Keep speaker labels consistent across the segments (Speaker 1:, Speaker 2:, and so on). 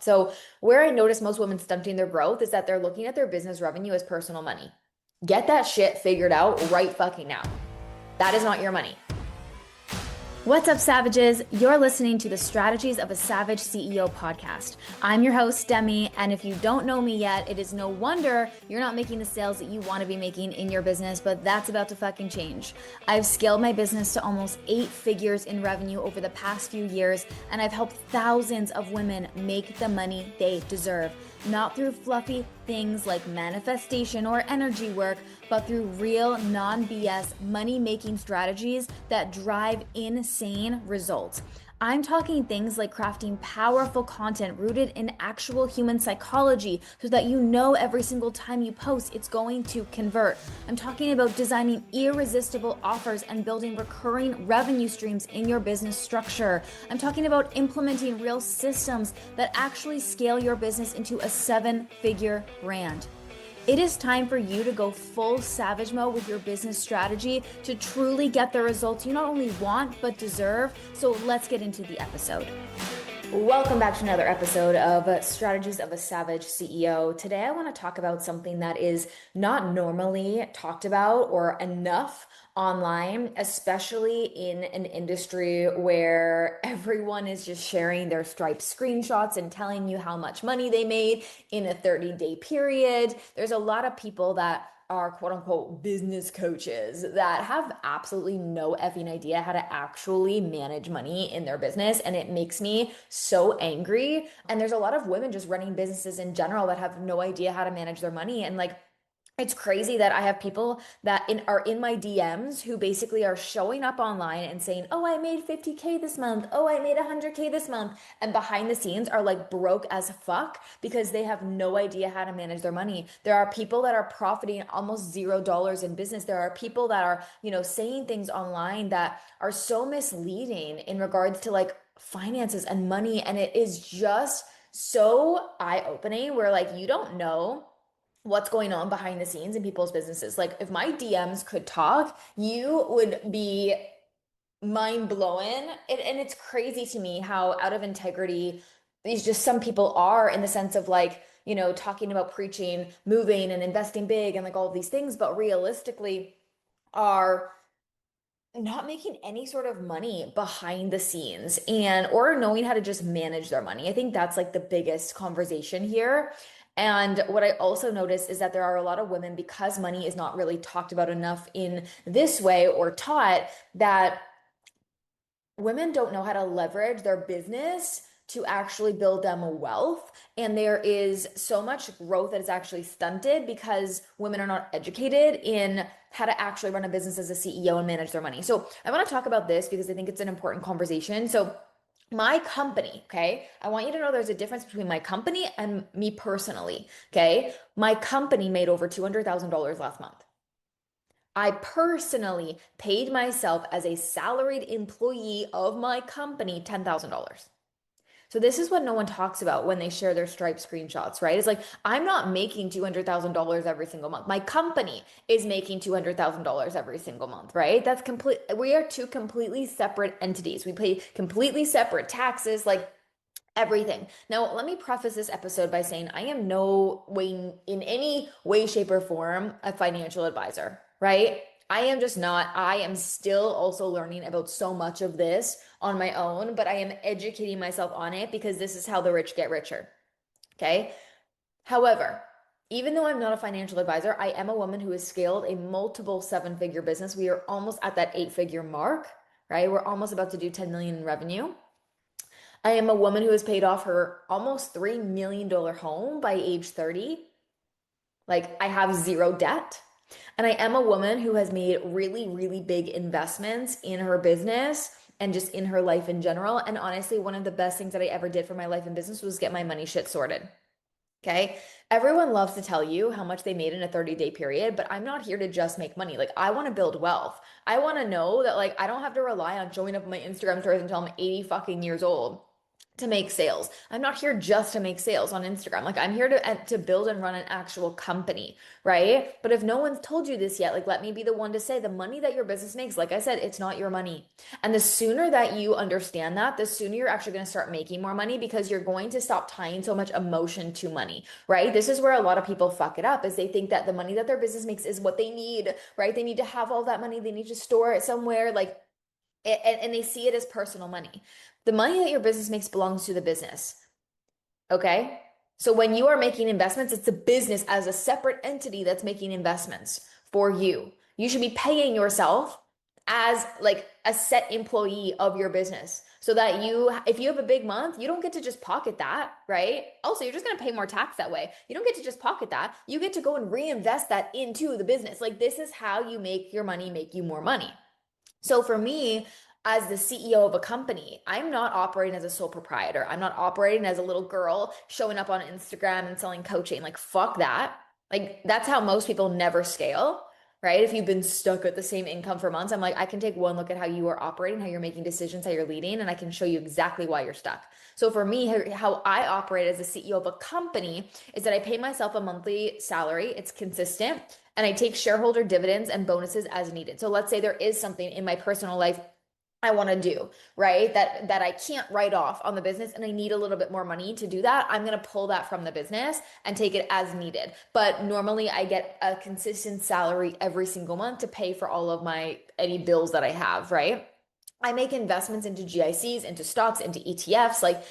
Speaker 1: So where I notice most women stunting their growth is that they're looking at their business revenue as personal money. Get that shit figured out right fucking now. That is not your money.
Speaker 2: What's up, savages? You're listening to the Strategies of a Savage CEO podcast. I'm your host, Demi, and if you don't know me yet, it is no wonder you're not making the sales that you want to be making in your business, but that's about to fucking change. I've scaled my business to almost 8 figures in revenue over the past few years, and I've helped thousands of women make the money they deserve. Not through fluffy things like manifestation or energy work, but through real, non-BS money-making strategies that drive insane results. I'm talking things like crafting powerful content rooted in actual human psychology so that you know every single time you post it's going to convert. I'm talking about designing irresistible offers and building recurring revenue streams in your business structure. I'm talking about implementing real systems that actually scale your business into a 7-figure brand. It is time for you to go full savage mode with your business strategy to truly get the results you not only want but deserve. So let's get into the episode.
Speaker 1: Welcome back to another episode of Strategies of a Savage CEO. Today, I want to talk about something that is not normally talked about or enough online, especially in an industry where everyone is just sharing their Stripe screenshots and telling you how much money they made in a 30-day period. There's a lot of people that are quote unquote business coaches that have absolutely no effing idea how to actually manage money in their business. And it makes me so angry. And there's a lot of women just running businesses in general that have no idea how to manage their money. And like, it's crazy that I have people that are in my DMs who basically are showing up online and saying, "Oh, I made 50K this month. Oh, I made 100K this month." And behind the scenes are like broke as fuck because they have no idea how to manage their money. There are people that are profiting almost $0 in business. There are people that are, saying things online that are so misleading in regards to like finances and money. And it is just so eye-opening where like you don't know what's going on behind the scenes in people's businesses. Like if my DMs could talk, you would be mind blowing. And it's crazy to me how out of integrity these just some people are in the sense of like, talking about preaching, moving and investing big and like all of these things, but realistically are not making any sort of money behind the scenes and or knowing how to just manage their money. I think that's like the biggest conversation here. And what I also notice is that there are a lot of women, because money is not really talked about enough in this way or taught, that women don't know how to leverage their business to actually build them a wealth. And there is so much growth that is actually stunted because women are not educated in how to actually run a business as a CEO and manage their money. So I want to talk about this because I think it's an important conversation. So my company, okay? I want you to know there's a difference between my company and me personally, okay? My company made over $200,000 last month. I personally paid myself as a salaried employee of my company $10,000. So this is what no one talks about when they share their Stripe screenshots, right? It's like, I'm not making $200,000 every single month. My company is making $200,000 every single month, right? That's complete. We are two completely separate entities. We pay completely separate taxes, like everything. Now, let me preface this episode by saying I am no way, in any way, shape, or form, a financial advisor, right? I am just not. I am still also learning about so much of this on my own, but I am educating myself on it because this is how the rich get richer. Okay. However, even though I'm not a financial advisor, I am a woman who has scaled a multiple 7-figure business. We are almost at that 8-figure mark, right? We're almost about to do 10 million in revenue. I am a woman who has paid off her almost $3 million home by age 30. Like I have zero debt. And I am a woman who has made really, really big investments in her business and just in her life in general. And honestly, one of the best things that I ever did for my life and business was get my money shit sorted. Okay. Everyone loves to tell you how much they made in a 30-day period, but I'm not here to just make money. Like, I want to build wealth. I want to know that, like, I don't have to rely on showing up on my Instagram stories until I'm 80 fucking years old to make sales. I'm not here just to make sales on Instagram. Like I'm here to build and run an actual company, right? But if no one's told you this yet, like let me be the one to say the money that your business makes, like I said, it's not your money. And the sooner that you understand that, the sooner you're actually going to start making more money because you're going to stop tying so much emotion to money, right? This is where a lot of people fuck it up is they think that the money that their business makes is what they need, right? They need to have all that money. They need to store it somewhere. Like and they see it as personal money. The money that your business makes belongs to the business. Okay? So when you are making investments, it's the business as a separate entity that's making investments for you. You should be paying yourself as like a set employee of your business so that if you have a big month, you don't get to just pocket that, right? Also, you're just going to pay more tax that way. You don't get to just pocket that. You get to go and reinvest that into the business. Like this is how you make your money make you more money. So for me, as the CEO of a company, I'm not operating as a sole proprietor. I'm not operating as a little girl showing up on Instagram and selling coaching. Like, fuck that. Like, that's how most people never scale, right? If you've been stuck at the same income for months, I'm like, I can take one look at how you are operating, how you're making decisions, how you're leading, and I can show you exactly why you're stuck. So for me, how I operate as the CEO of a company is that I pay myself a monthly salary. It's consistent and I take shareholder dividends and bonuses as needed. So let's say there is something in my personal life I want to do, right? That I can't write off on the business and I need a little bit more money to do that. I'm going to pull that from the business and take it as needed. But normally I get a consistent salary every single month to pay for all of my any bills that I have, right? I make investments into GICs, into stocks, into ETFs, like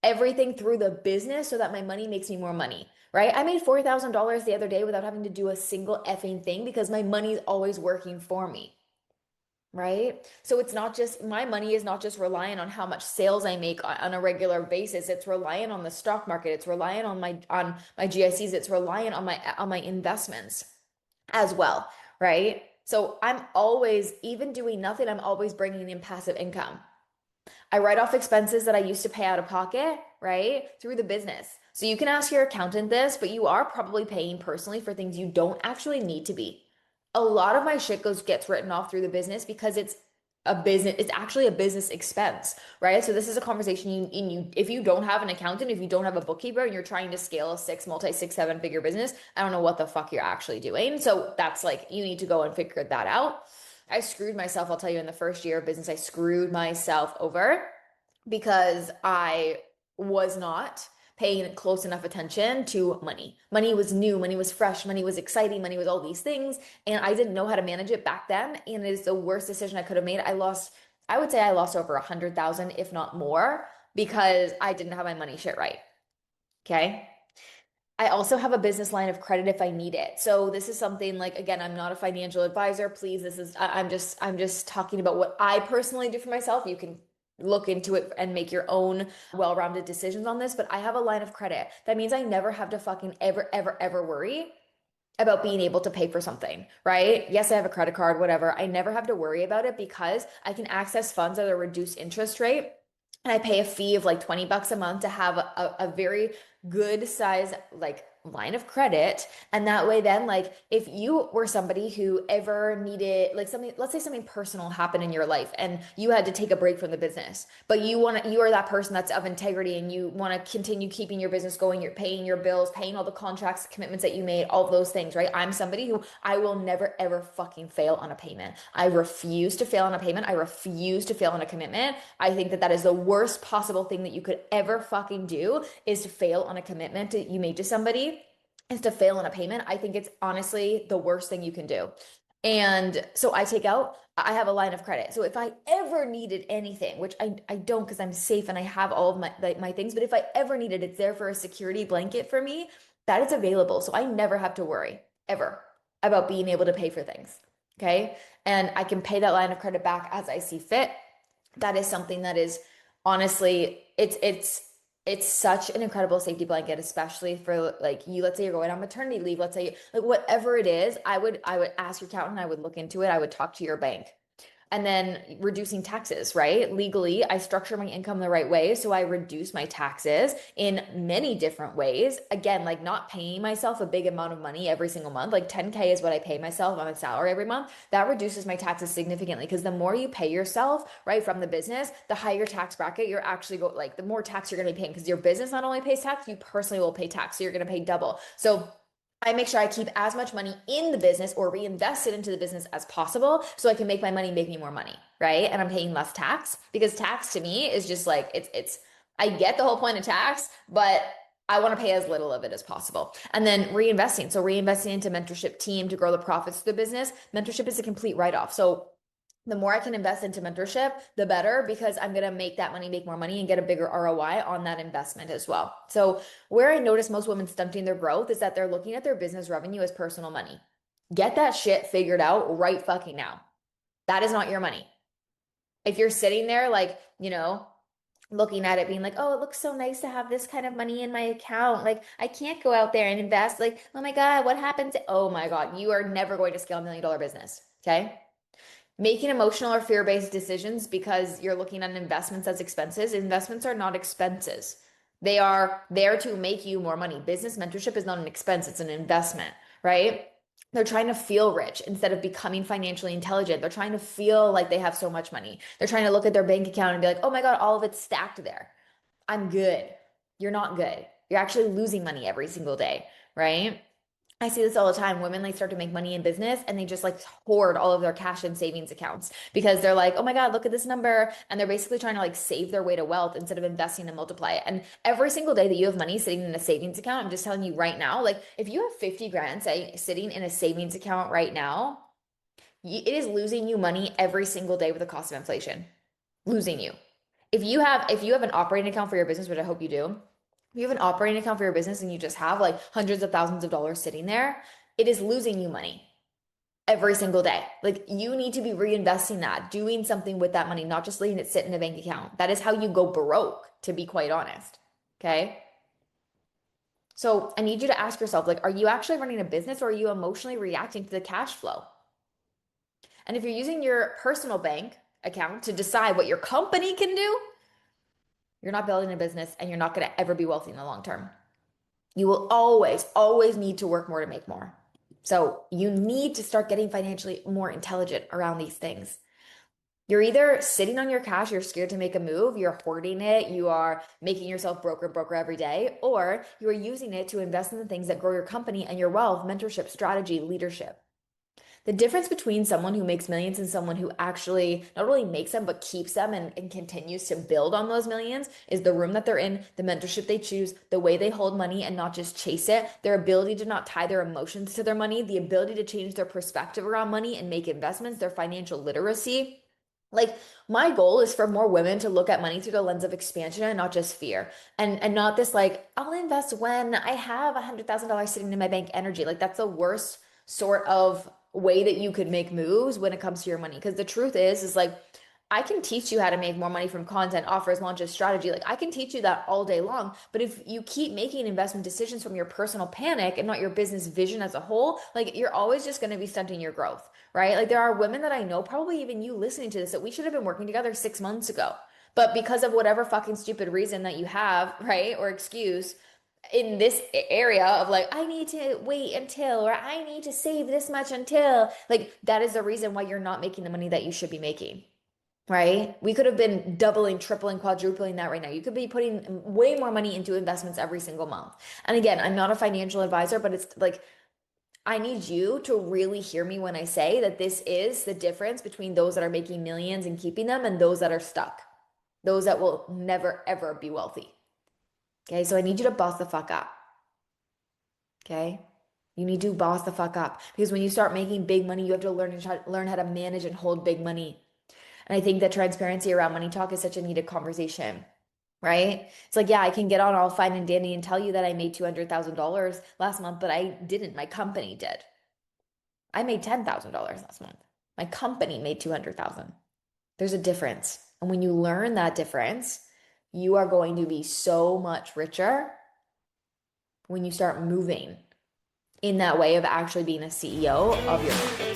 Speaker 1: everything through the business so that my money makes me more money, right? I made $4,000 the other day without having to do a single effing thing because my money's always working for me. Right? So it's not just my money is not just reliant on how much sales I make on a regular basis. It's reliant on the stock market. It's reliant on my GICs. It's reliant on my investments as well, right? So I'm always, even doing nothing, I'm always bringing in passive income. I write off expenses that I used to pay out of pocket, right? Through the business. So you can ask your accountant this, but you are probably paying personally for things you don't actually need to be. A lot of my shit gets written off through the business because it's actually a business expense, right? So this is a conversation if you don't have an accountant, if you don't have a bookkeeper and you're trying to scale a six, 7 figure business, I don't know what the fuck you're actually doing. So that's like, you need to go and figure that out. I screwed myself. I'll tell you in the first year of business, I screwed myself over because I was not paying close enough attention to money. Money was new, money was fresh, money was exciting, money was all these things. And I didn't know how to manage it back then. And it is the worst decision I could have made. I would say I lost over 100,000, if not more, because I didn't have my money shit right. Okay. I also have a business line of credit if I need it. So this is something like, again, I'm not a financial advisor. Please, I'm just talking about what I personally do for myself. You can look into it and make your own well-rounded decisions on this, but I have a line of credit. That means I never have to fucking ever worry about being able to pay for something, right? Yes, I have a credit card, whatever. I never have to worry about it because I can access funds at a reduced interest rate. And I pay a fee of like 20 bucks a month to have a very good size like line of credit. And that way then like if you were somebody who ever needed like something, let's say something personal happened in your life and you had to take a break from the business, but you are that person that's of integrity and you want to continue keeping your business going, you're paying your bills, paying all the contracts, commitments that you made, all of those things, right? I'm somebody who I will never ever fucking fail on a payment. I refuse to fail on a payment. I refuse to fail on a commitment. I think that is the worst possible thing that you could ever fucking do is to fail on a commitment that you made to somebody is to fail on a payment. I think it's honestly the worst thing you can do. And so I have a line of credit. So if I ever needed anything, which I don't because I'm safe and I have all of my things, but if I ever needed, it's there for a security blanket for me that is available. So I never have to worry ever about being able to pay for things. Okay. And I can pay that line of credit back as I see fit. That is something that is honestly, it's such an incredible safety blanket, especially for like you, let's say you're going on maternity leave, let's say like whatever it is, I would ask your accountant, I would look into it, I would talk to your bank. And then reducing taxes, right? Legally, I structure my income the right way. So I reduce my taxes in many different ways. Again, like not paying myself a big amount of money every single month. Like 10K is what I pay myself on a salary every month. That reduces my taxes significantly because the more you pay yourself, right, from the business, the higher tax bracket you're actually like the more tax you're going to be paying because your business not only pays tax, you personally will pay tax. So you're going to pay double. So I make sure I keep as much money in the business or reinvest it into the business as possible so I can make my money make me more money, right? And I'm paying less tax because tax to me is just like it's I get the whole point of tax, but I want to pay as little of it as possible. And then reinvesting. So reinvesting into mentorship team to grow the profits of the business. Mentorship is a complete write-off. So the more I can invest into mentorship, the better because I'm going to make that money make more money and get a bigger ROI on that investment as well. So where I notice most women stunting their growth is that they're looking at their business revenue as personal money. Get that shit figured out right fucking now. That is not your money. If you're sitting there like, looking at it being like, oh, it looks so nice to have this kind of money in my account. Like, I can't go out there and invest. Like, oh my God, what happens? Oh my God, you are never going to scale $1 million business. Okay. Making emotional or fear-based decisions because you're looking at investments as expenses. Investments are not expenses. They are there to make you more money. Business mentorship is not an expense, it's an investment, right? They're trying to feel rich instead of becoming financially intelligent. They're trying to feel like they have so much money. They're trying to look at their bank account and be like, oh my God, all of it's stacked there. I'm good. You're not good. You're actually losing money every single day, right? I see this all the time. Women like start to make money in business and they just like hoard all of their cash in savings accounts because they're like, oh my God, look at this number. And they're basically trying to like save their way to wealth instead of investing and multiply it. And every single day that you have money sitting in a savings account, I'm just telling you right now, like if you have 50 grand sitting in a savings account right now, it is losing you money every single day with the cost of inflation. Losing you. If you have an operating account for your business, which I hope you do, if you have an operating account for your business and you just have like hundreds of thousands of dollars sitting there, it is losing you money every single day. Like you need to be reinvesting that, doing something with that money, not just letting it sit in a bank account. That is how you go broke, to be quite honest. Okay. So I need you to ask yourself, like, are you actually running a business or are you emotionally reacting to the cash flow? And if you're using your personal bank account to decide what your company can do, you're not building a business and you're not going to ever be wealthy in the long term. You will always, always need to work more to make more. So you need to start getting financially more intelligent around these things. You're either sitting on your cash, you're scared to make a move, you're hoarding it, you are making yourself broker every day, or you are using it to invest in the things that grow your company and your wealth, mentorship, strategy, leadership. The difference between someone who makes millions and someone who actually not only makes them, but keeps them and continues to build on those millions is the room that they're in, the mentorship they choose, the way they hold money and not just chase it, their ability to not tie their emotions to their money, the ability to change their perspective around money and make investments, their financial literacy. Like my goal is for more women to look at money through the lens of expansion and not just fear. And not this like, I'll invest when I have $100,000 sitting in my bank energy. Like that's the worst sort of way that you could make moves when it comes to your money. Because the truth is like I can teach you how to make more money from content, offers, launches, strategy. Like I can teach you that all day long. But if you keep making investment decisions from your personal panic and not your business vision as a whole, like you're always just going to be stunting your growth, right? Like there are women that I know, probably even you listening to this, that we should have been working together 6 months ago. But because of whatever fucking stupid reason that you have, right, or excuse, in this area of like, I need to wait until, or I need to save this much until, like, that is the reason why you're not making the money that you should be making, right? We could have been doubling, tripling, quadrupling that right now. You could be putting way more money into investments every single month. And again, I'm not a financial advisor, but it's like, I need you to really hear me when I say that this is the difference between those that are making millions and keeping them and those that are stuck, those that will never, ever be wealthy. Okay, so I need you to boss the fuck up. Okay, you need to boss the fuck up because when you start making big money, you have to learn how to manage and hold big money. And I think that transparency around money talk is such a needed conversation, right? It's like, yeah, I can get on all fine and dandy and tell you that I made $200,000 last month, but I didn't. My company did. I made $10,000 last month. My company made 200,000. There's a difference. And when you learn that difference, you are going to be so much richer when you start moving in that way of actually being a CEO of your company.